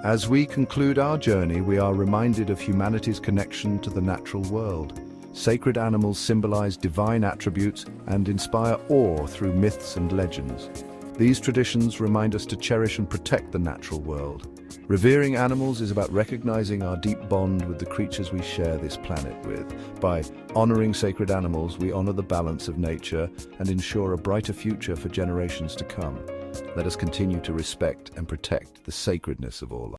As we conclude our journey, we are reminded of humanity's connection to the natural world. Sacred animals symbolize divine attributes and inspire awe through myths and legends. These traditions remind us to cherish and protect the natural world. Revering animals is about recognizing our deep bond with the creatures we share this planet with. By honoring sacred animals, we honor the balance of nature and ensure a brighter future for generations to come. Let us continue to respect and protect the sacredness of all life.